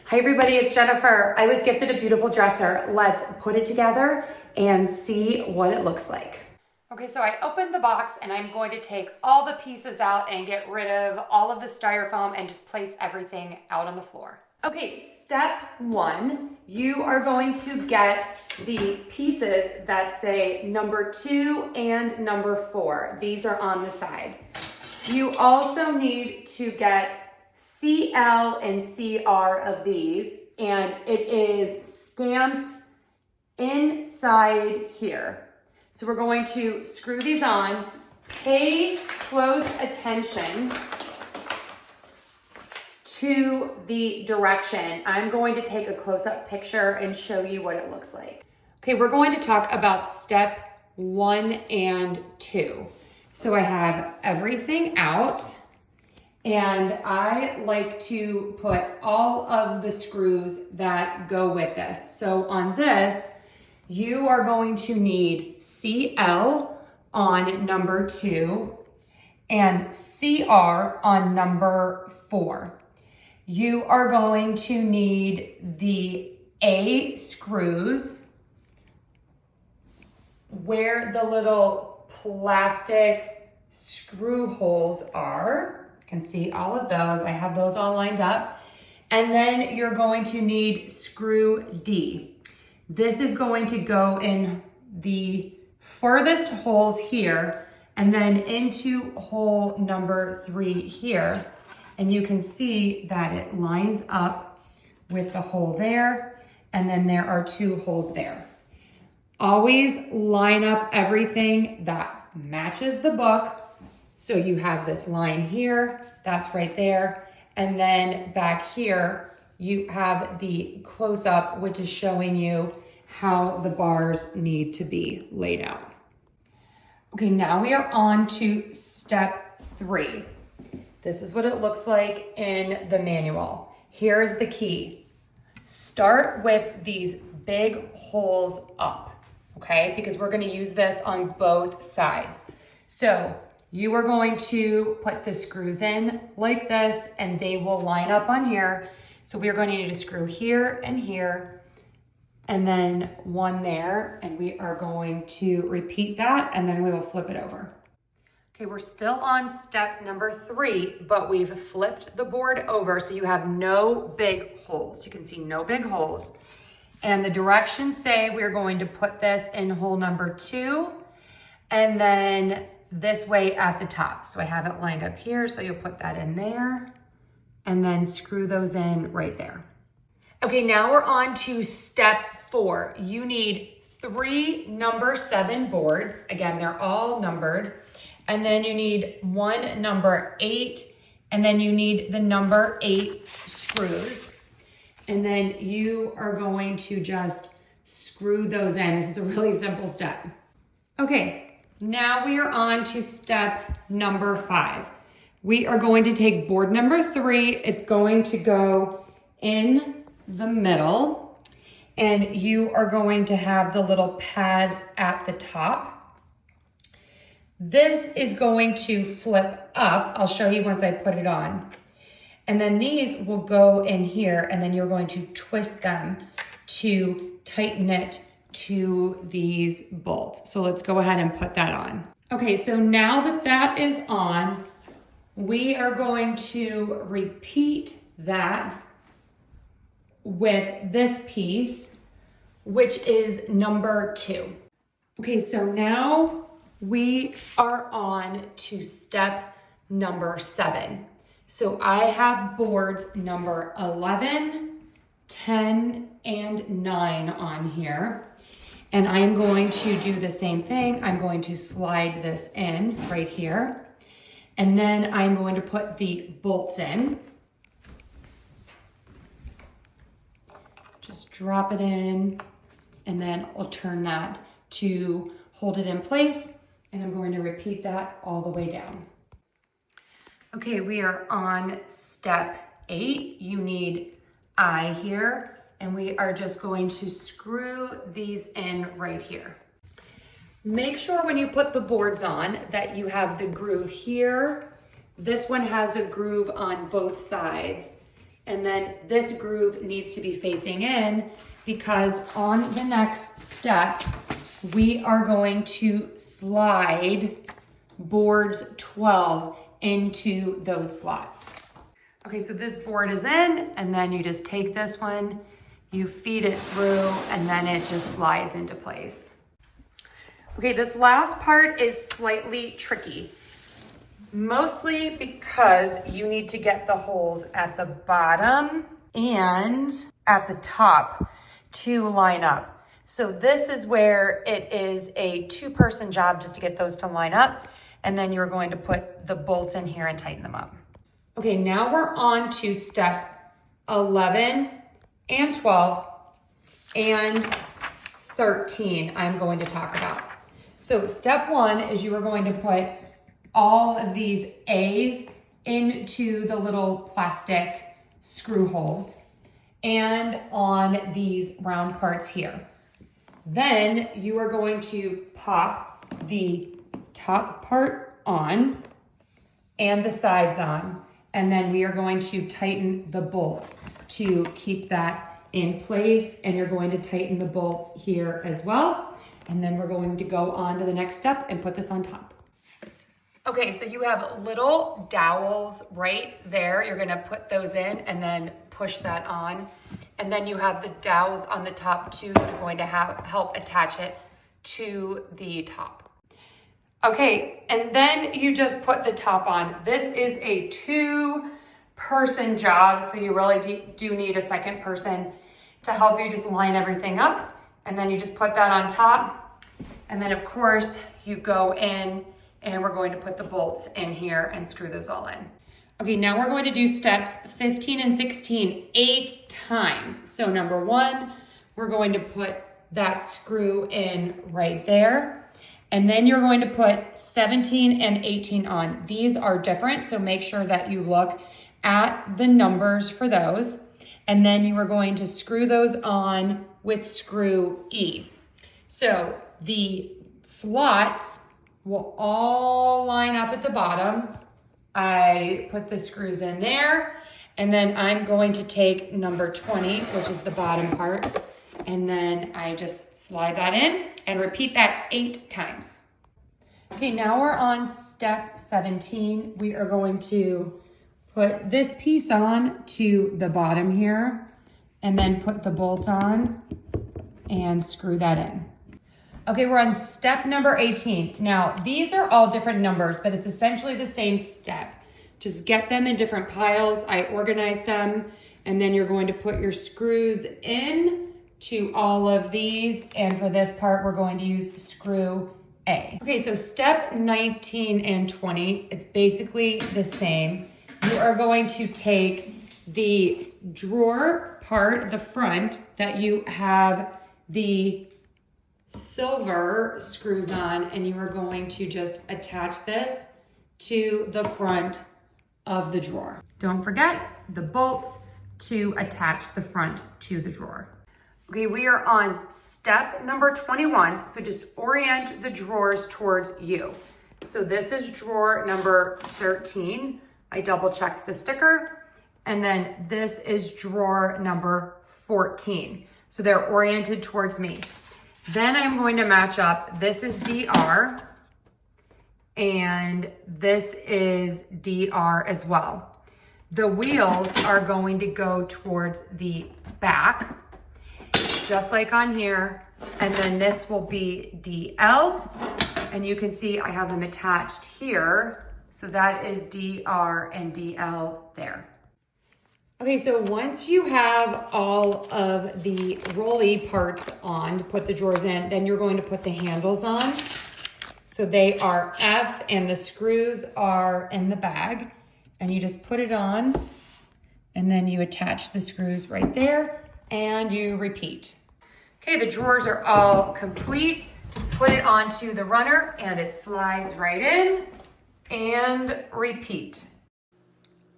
Hi everybody, it's Jennifer. I was gifted a beautiful dresser. Let's put it together and see what it looks like. Okay, so I opened the box and I'm going to take all the pieces out and get rid of all of the styrofoam and just place everything out on the floor. Okay, step one, you are going to get the pieces that say number 2 and number 4. These are on the side. You also need to get CL and CR of these, and it is stamped inside here. So we're going to screw these on. Pay close attention to the direction. I'm going to take a close-up picture and show you what it looks like. Okay, we're going to talk about step 1 and 2. So I have everything out, and I like to put all of the screws that go with this. So on this, you are going to need CL on number 2 and CR on number 4. You are going to need the A screws where the little plastic screw holes are. You can see all of those. I have those all lined up. And then you're going to need screw D. This is going to go in the furthest holes here and then into hole number 3 here. And you can see that it lines up with the hole there, and then there are 2 holes there. Always line up everything that matches the book. So you have this line here, that's right there. And then back here, you have the close-up, which is showing you how the bars need to be laid out. Okay, now we are on to step 3. This is what it looks like in the manual. Here's the key. Start with these big holes up, okay? Because we're gonna use this on both sides. So you are going to put the screws in like this, and they will line up on here. So we are going to need a screw here and here, and then 1 there, and we are going to repeat that, and then we will flip it over. Okay, we're still on step number 3, but we've flipped the board over so you have no big holes. You can see no big holes. And the directions say we're going to put this in hole number 2, and then this way at the top. So I have it lined up here, so you'll put that in there, and then screw those in right there. Okay, now we're on to step 4. You need 3 number 7 boards. Again, they're all numbered. And then you need 1 number 8, and then you need the number 8 screws. And then you are going to just screw those in. This is a really simple step. Okay, now we are on to step number 5. We are going to take board number 3. It's going to go in the middle, and you are going to have the little pads at the top. This is going to flip up. I'll show you once I put it on. And then these will go in here, and then you're going to twist them to tighten it to these bolts. So let's go ahead and put that on. Okay, so now that that is on, we are going to repeat that with this piece, which is number 2. Okay, so now we are on to step number 7. So I have boards number 11, 10, and 9 on here. And I am going to do the same thing. I'm going to slide this in right here. And then I'm going to put the bolts in. Just drop it in, and then I'll turn that to hold it in place. And I'm going to repeat that all the way down. Okay, we are on step 8. You need I here, and we are just going to screw these in right here. Make sure when you put the boards on that you have the groove here. This one has a groove on both sides, And then this groove needs to be facing in because on the next step, we are going to slide boards 12 into those slots. Okay, so this board is in, and then you just take this one, you feed it through, and then it just slides into place. Okay, this last part is slightly tricky, mostly because you need to get the holes at the bottom and at the top to line up. So this is where it is a two-person job just to get those to line up, and then you're going to put the bolts in here and tighten them up. Okay, now we're on to step 11 and 12 and 13 I'm going to talk about. So step 1 is you are going to put all of these A's into the little plastic screw holes and on these round parts here. Then you are going to pop the top part on and the sides on, and then we are going to tighten the bolts to keep that in place, and you're going to tighten the bolts here as well. And then we're going to go on to the next step and put this on top. Okay, so you have little dowels right there. You're gonna put those in and then push that on. And then you have the dowels on the top too that are going to help attach it to the top. Okay, and then you just put the top on. This is a two-person job, so you really do need a second person to help you just line everything up. And then you just put that on top. And then of course you go in and we're going to put the bolts in here and screw those all in. Okay, now we're going to do steps 15 and 16 8 times. So number 1, we're going to put that screw in right there. And then you're going to put 17 and 18 on. These are different, so make sure that you look at the numbers for those. And then you are going to screw those on with screw E. So the slots will all line up at the bottom. I put the screws in there, and then I'm going to take number 20, which is the bottom part, and then I just slide that in and repeat that 8 times. Okay, now we're on step 17. We are going to put this piece on to the bottom here, and then put the bolt on and screw that in. Okay, we're on step number 18. Now, these are all different numbers, but it's essentially the same step. Just get them in different piles. I organize them, and then you're going to put your screws in to all of these. And for this part, we're going to use screw A. Okay, so step 19 and 20, it's basically the same. You are going to take the drawer part, the front, that you have the silver screws on, and you are going to just attach this to the front of the drawer. Don't forget the bolts to attach the front to the drawer. Okay, we are on step number 21. So just orient the drawers towards you. So this is drawer number 13. I double checked the sticker. And then this is drawer number 14. So they're oriented towards me. Then I'm going to match up. This is DR and this is DR as well. The wheels are going to go towards the back, just like on here. And then this will be DL. And you can see I have them attached here. So that is DR and DL there. Okay, so once you have all of the rolly parts on to put the drawers in, then you're going to put the handles on. So they are F and the screws are in the bag. And you just put it on and then you attach the screws right there and you repeat. Okay, the drawers are all complete. Just put it onto the runner and it slides right in and repeat.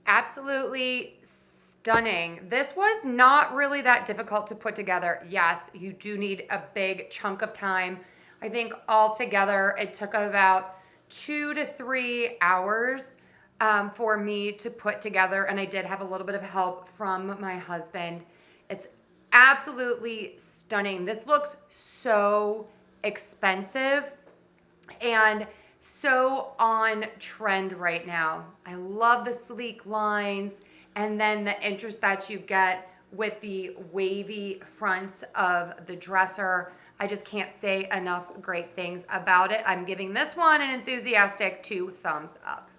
Absolutely stunning. This was not really that difficult to put together. Yes, you do need a big chunk of time. I think altogether it took about 2 to 3 hours. for me to put together, and I did have a little bit of help from my husband. It's absolutely stunning. This looks so expensive and so on trend right now. I love the sleek lines and then the interest that you get with the wavy fronts of the dresser. I just can't say enough great things about it. I'm giving this one an enthusiastic 2 thumbs up.